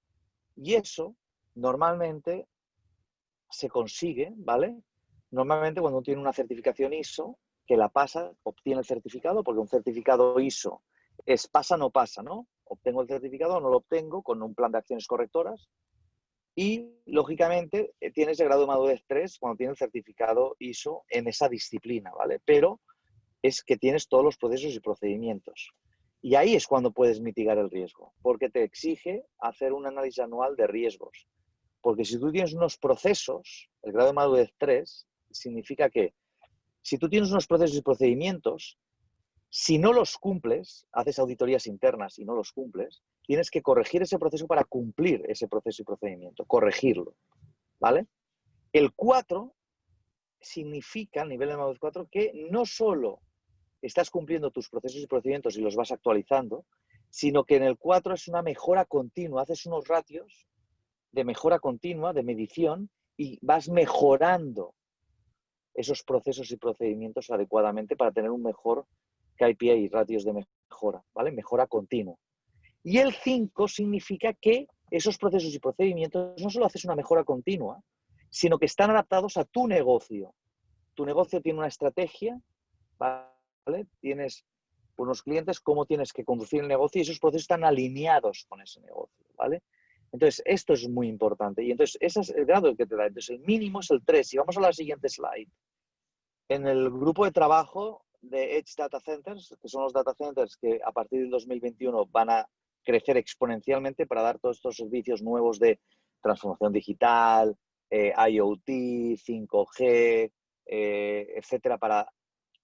Y eso normalmente se consigue, ¿vale? Normalmente cuando uno tiene una certificación ISO, que la pasa, obtiene el certificado, porque un certificado ISO es pasa o no pasa, ¿no? Obtengo el certificado o no lo obtengo con un plan de acciones correctoras. Y, lógicamente, tienes el grado de madurez 3 cuando tienes el certificado ISO en esa disciplina, ¿vale? Pero es que tienes todos los procesos y procedimientos. Y ahí es cuando puedes mitigar el riesgo, porque te exige hacer un análisis anual de riesgos. Porque si tú tienes unos procesos, el grado de madurez 3 significa que si tú tienes unos procesos y procedimientos, si no los cumples, haces auditorías internas y no los cumples, tienes que corregir ese proceso para cumplir ese proceso y procedimiento, corregirlo, ¿vale? El 4 significa, el nivel de madurez 4, que no solo estás cumpliendo tus procesos y procedimientos y los vas actualizando, sino que en el 4 es una mejora continua, haces unos ratios de mejora continua, de medición, y vas mejorando esos procesos y procedimientos adecuadamente para tener un mejor KPI, ratios de mejora, ¿vale? Mejora continua. Y el 5 significa que esos procesos y procedimientos no solo haces una mejora continua, sino que están adaptados a tu negocio. Tu negocio tiene una estrategia, ¿vale? Tienes unos clientes, cómo tienes que conducir el negocio y esos procesos están alineados con ese negocio, ¿vale? Entonces, esto es muy importante. Y entonces, ese es el grado que te da. Entonces, el mínimo es el 3. Y vamos a la siguiente slide. En el grupo de trabajo de Edge Data Centers, que son los data centers que a partir del 2021 van a crecer exponencialmente para dar todos estos servicios nuevos de transformación digital, IoT, 5G, etcétera, para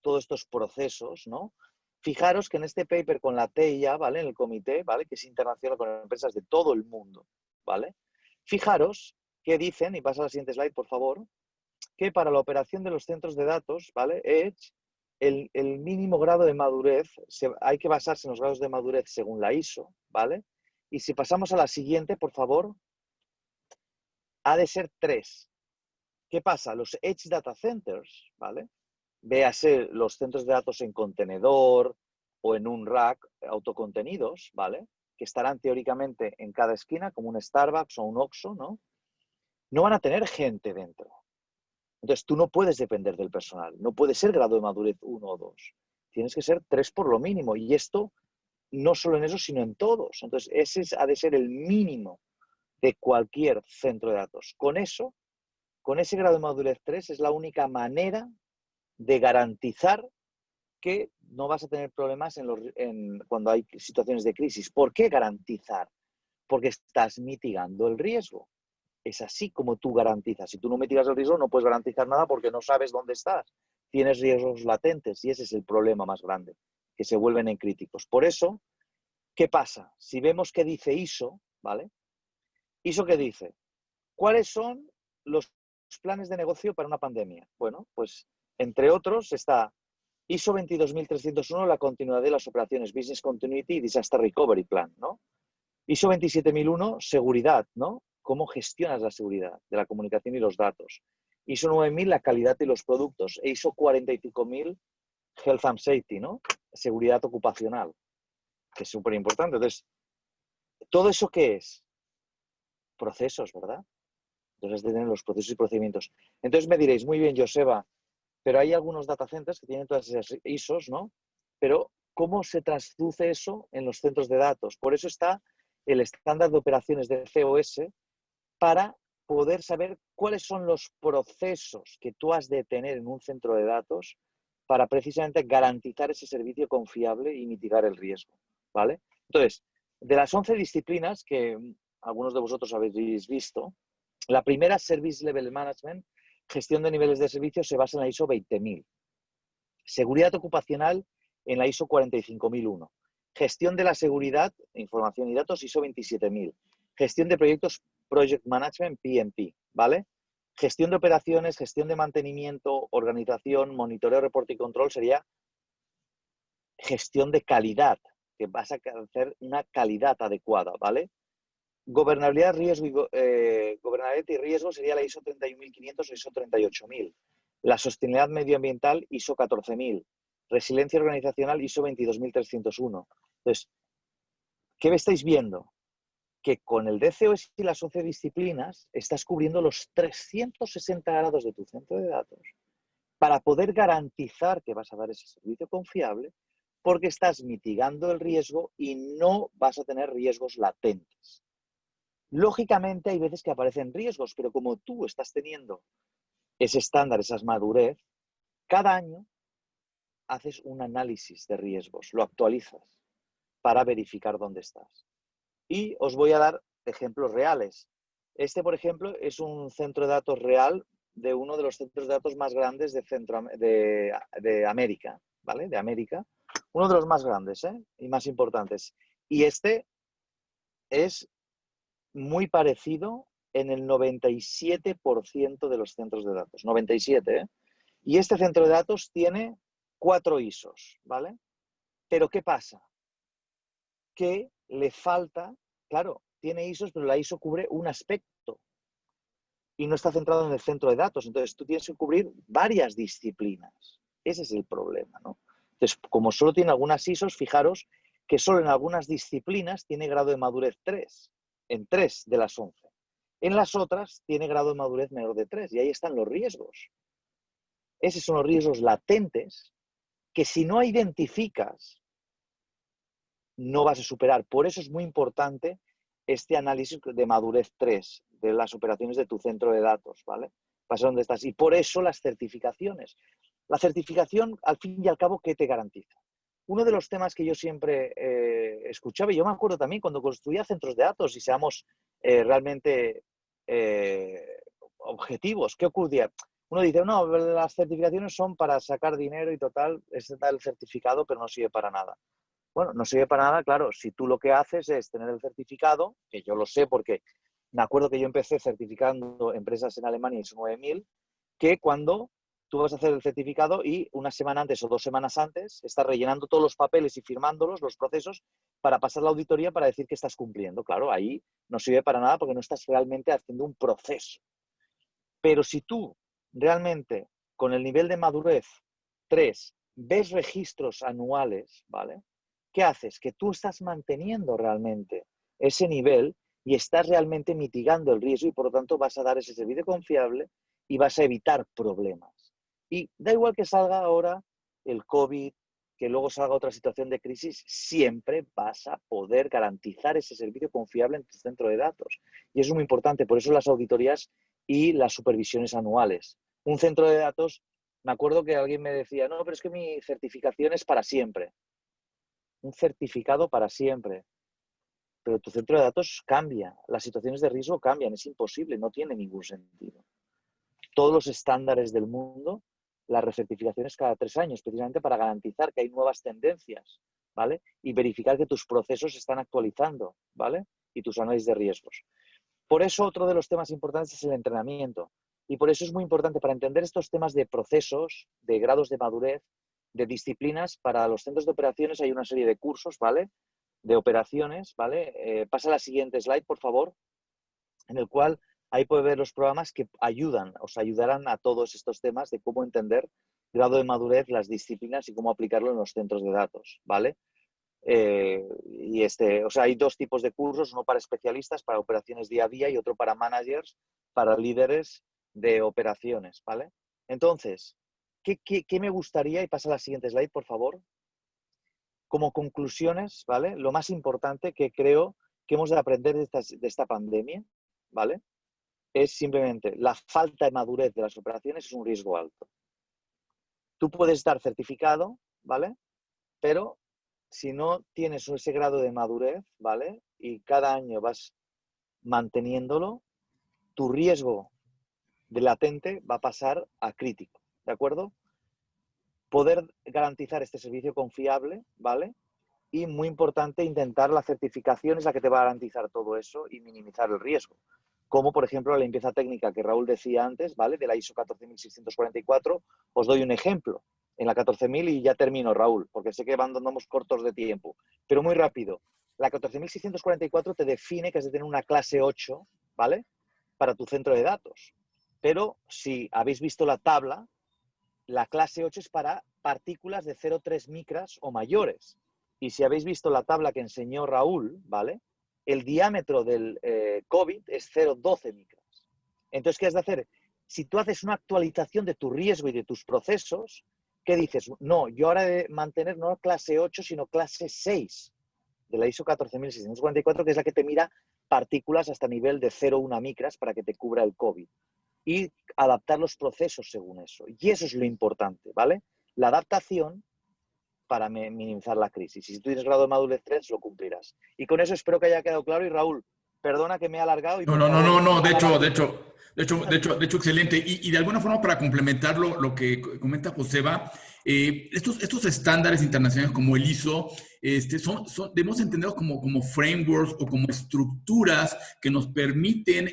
todos estos procesos, ¿no? Fijaros que en este paper con la TIA, ¿vale? En el comité, ¿vale? Que es internacional con empresas de todo el mundo, ¿vale? Fijaros que dicen, y pasa a la siguiente slide, por favor, que para la operación de los centros de datos, ¿vale? Edge, el mínimo grado de madurez, hay que basarse en los grados de madurez según la ISO, ¿vale? Y si pasamos a la siguiente, por favor, ha de ser 3. ¿Qué pasa? Los Edge Data Centers, ¿vale? Véase los centros de datos en contenedor o en un rack autocontenidos, ¿vale? Que estarán teóricamente en cada esquina, como un Starbucks o un Oxxo, ¿no? No van a tener gente dentro. Entonces, tú no puedes depender del personal. No puede ser grado de madurez 1 o 2. Tienes que ser 3 por lo mínimo. Y esto no solo en eso, sino en todos. Entonces, ese ha de ser el mínimo de cualquier centro de datos. Con eso, con ese grado de madurez 3, es la única manera de garantizar que no vas a tener problemas cuando hay situaciones de crisis. ¿Por qué garantizar? Porque estás mitigando el riesgo. Es así como tú garantizas. Si tú no mitigas el riesgo, no puedes garantizar nada porque no sabes dónde estás. Tienes riesgos latentes y ese es el problema más grande, que se vuelven en críticos. Por eso, ¿qué pasa? Si vemos que dice ISO, ¿vale? ¿ISO qué dice? ¿Cuáles son los planes de negocio para una pandemia? Bueno, pues entre otros está ISO 22301, la continuidad de las operaciones, Business Continuity y Disaster Recovery Plan, ¿no? ISO 27001, seguridad, ¿no? Cómo gestionas la seguridad de la comunicación y los datos. ISO 9000, la calidad de los productos. E ISO 45000, Health and Safety, ¿no? Seguridad ocupacional, que es súper importante. Entonces, ¿todo eso qué es? Procesos, ¿verdad? Entonces, de tener los procesos y procedimientos. Entonces me diréis, muy bien, Joseba, pero hay algunos data centers que tienen todas esas ISOs, ¿no? Pero, ¿cómo se traduce eso en los centros de datos? Por eso está el estándar de operaciones de COS para poder saber cuáles son los procesos que tú has de tener en un centro de datos para precisamente garantizar ese servicio confiable y mitigar el riesgo, ¿vale? Entonces, de las 11 disciplinas que algunos de vosotros habéis visto, la primera, Service Level Management, gestión de niveles de servicio, se basa en la ISO 20000. Seguridad ocupacional en la ISO 45001. Gestión de la seguridad, información y datos, ISO 27000. Gestión de proyectos, Project Management, PMP, ¿vale? Gestión de operaciones, gestión de mantenimiento, organización, monitoreo, reporte y control sería gestión de calidad, que vas a hacer una calidad adecuada, ¿vale? Gobernabilidad, gobernabilidad y riesgo sería la ISO 31500 o ISO 38000. La sostenibilidad medioambiental, ISO 14000. Resiliencia organizacional, ISO 22301. Entonces, ¿qué me estáis viendo? Que con el DCOS y las 11 disciplinas estás cubriendo los 360 grados de tu centro de datos para poder garantizar que vas a dar ese servicio confiable, porque estás mitigando el riesgo y no vas a tener riesgos latentes. Lógicamente hay veces que aparecen riesgos, pero como tú estás teniendo ese estándar, esa madurez, cada año haces un análisis de riesgos, lo actualizas para verificar dónde estás. Y os voy a dar ejemplos reales. Este, por ejemplo, es un centro de datos real de uno de los centros de datos más grandes de América, ¿vale? De América. Uno de los más grandes, ¿eh? Y más importantes. Y este es muy parecido en el 97% de los centros de datos. 97, ¿eh? Y este centro de datos tiene 4 ISOs, ¿vale? Pero ¿qué pasa? Que le falta, claro, tiene ISOs, pero la ISO cubre un aspecto y no está centrado en el centro de datos. Entonces, tú tienes que cubrir varias disciplinas. Ese es el problema, ¿no? Entonces, como solo tiene algunas ISOs, fijaros que solo en algunas disciplinas tiene grado de madurez 3, en 3 de las 11. En las otras tiene grado de madurez menor de 3 y ahí están los riesgos. Esos son los riesgos latentes que si no identificas, no vas a superar. Por eso es muy importante este análisis de madurez 3 de las operaciones de tu centro de datos, ¿vale? Para saber dónde estás. Y por eso las certificaciones. La certificación, al fin y al cabo, ¿qué te garantiza? Uno de los temas que yo siempre escuchaba, y yo me acuerdo también cuando construía centros de datos y seamos realmente objetivos, ¿qué ocurría? Uno dice, no, las certificaciones son para sacar dinero y total, es el certificado, pero no sirve para nada. Bueno, no sirve para nada, claro, si tú lo que haces es tener el certificado, que yo lo sé porque me acuerdo que yo empecé certificando empresas en Alemania ISO 9000, que cuando tú vas a hacer el certificado y una semana antes o 2 semanas antes estás rellenando todos los papeles y firmándolos, los procesos, para pasar la auditoría para decir que estás cumpliendo. Claro, ahí no sirve para nada porque no estás realmente haciendo un proceso. Pero si tú realmente con el nivel de madurez 3 ves registros anuales, ¿vale? ¿Qué haces? Que tú estás manteniendo realmente ese nivel y estás realmente mitigando el riesgo y por lo tanto vas a dar ese servicio confiable y vas a evitar problemas. Y da igual que salga ahora el COVID, que luego salga otra situación de crisis, siempre vas a poder garantizar ese servicio confiable en tu centro de datos. Y eso es muy importante, por eso las auditorías y las supervisiones anuales. Un centro de datos, me acuerdo que alguien me decía, no, pero es que mi certificación es para siempre. Un certificado para siempre. Pero tu centro de datos cambia, las situaciones de riesgo cambian, es imposible, no tiene ningún sentido. Todos los estándares del mundo, las recertificaciones cada 3 años, precisamente para garantizar que hay nuevas tendencias, ¿vale? Y verificar que tus procesos se están actualizando, ¿vale? Y tus análisis de riesgos. Por eso otro de los temas importantes es el entrenamiento. Y por eso es muy importante para entender estos temas de procesos, de grados de madurez, de disciplinas. Para los centros de operaciones hay una serie de cursos, ¿vale? De operaciones, ¿vale? Pasa a la siguiente slide, por favor, en el cual ahí puede ver los programas que os ayudarán a todos estos temas de cómo entender grado de madurez, las disciplinas y cómo aplicarlo en los centros de datos, ¿vale? O sea, hay 2 tipos de cursos, uno para especialistas, para operaciones día a día, y otro para managers, para líderes de operaciones, ¿vale? Entonces, ¿qué me gustaría? Y pasa a la siguiente slide, por favor. Como conclusiones, ¿vale? Lo más importante que creo que hemos de aprender de esta pandemia, ¿vale? es simplemente la falta de madurez de las operaciones es un riesgo alto. Tú puedes estar certificado, ¿vale? Pero si no tienes ese grado de madurez, ¿vale? Y cada año vas manteniéndolo, tu riesgo de latente va a pasar a crítico, ¿de acuerdo? Poder garantizar este servicio confiable, ¿vale? Y muy importante, intentar la certificación es la que te va a garantizar todo eso y minimizar el riesgo. Como, por ejemplo, la limpieza técnica que Raúl decía antes, ¿vale? De la ISO 14644. Os doy un ejemplo. En la 14000, y ya termino, Raúl, porque sé que andamos cortos de tiempo, pero muy rápido. La 14644 te define que has de tener una clase 8, ¿vale? Para tu centro de datos. Pero si habéis visto la tabla, la clase 8 es para partículas de 0,3 micras o mayores. Y si habéis visto la tabla que enseñó Raúl, ¿vale? El diámetro del COVID es 0,12 micras. Entonces, ¿qué has de hacer? Si tú haces una actualización de tu riesgo y de tus procesos, ¿qué dices? No, yo ahora he de mantener no clase 8, sino clase 6 de la ISO 14644, que es la que te mira partículas hasta nivel de 0,1 micras para que te cubra el COVID. Y adaptar los procesos según eso. Y eso es lo importante, ¿vale? La adaptación para minimizar la crisis. Y si tú tienes grado de madurez 3, lo cumplirás. Y con eso espero que haya quedado claro. Y Raúl, perdona que me he alargado y No, por no, no, favor, no, no, no hagas tu... excelente. Y de alguna forma, para complementar lo que comenta Joseba, estos estándares internacionales como el ISO, debemos entenderlos como frameworks o como estructuras que nos permiten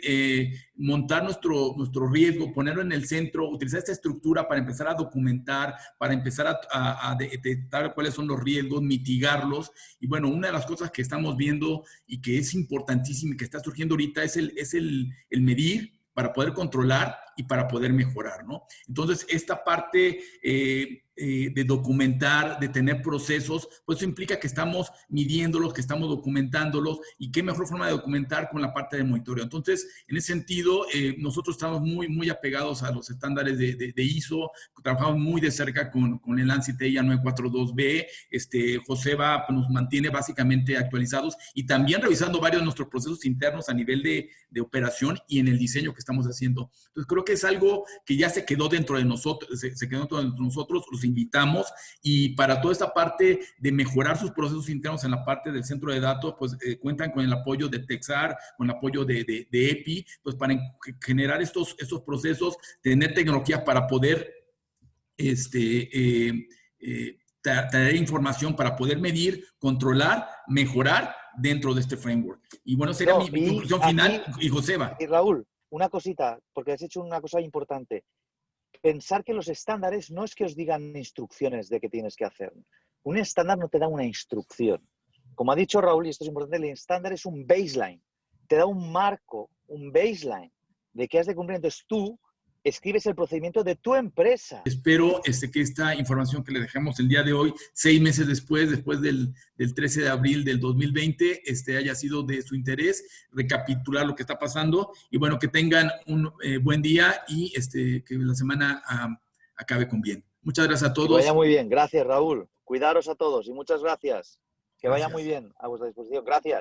montar nuestro riesgo, ponerlo en el centro, utilizar esta estructura para empezar a documentar, para empezar a detectar cuáles son los riesgos, mitigarlos. Y bueno, una de las cosas que estamos viendo y que es importantísima y que está surgiendo ahorita es el medir para poder controlar y para poder mejorar, ¿no? Entonces, esta parte de documentar, de tener procesos, pues eso implica que estamos midiéndolos, que estamos documentándolos, y qué mejor forma de documentar con la parte de monitoreo. Entonces, en ese sentido, nosotros estamos muy apegados a los estándares de ISO, trabajamos muy de cerca con el ANSI TIA 942B, Joseba nos mantiene básicamente actualizados y también revisando varios de nuestros procesos internos a nivel de operación y en el diseño que estamos haciendo. Entonces, creo que es algo que ya se quedó dentro de nosotros, se quedó dentro de nosotros, los invitamos, y para toda esta parte de mejorar sus procesos internos en la parte del centro de datos, pues cuentan con el apoyo de Texar, con el apoyo de EPI, pues para generar estos procesos, tener tecnología para poder traer información para poder medir, controlar, mejorar dentro de este framework. Y bueno, sería No, mi y conclusión final. aquí, Y Joseba. y Raúl, una cosita, porque has hecho una cosa importante. Pensar que los estándares no es que os digan instrucciones de qué tienes que hacer. Un estándar no te da una instrucción. Como ha dicho Raúl, y esto es importante, el estándar es un baseline. Te da un marco, un baseline de qué has de cumplir. Entonces tú escribes el procedimiento de tu empresa. Espero que esta información que le dejamos el día de hoy, 6 meses después del 13 de abril del 2020, haya sido de su interés, recapitular lo que está pasando, y bueno, que tengan un buen día y que la semana acabe con bien. Muchas gracias a Que vaya todos. muy bien. Gracias, Raúl. Cuidaros a todos y muchas gracias. Que vaya muy Gracias. bien. A vuestra disposición. Gracias.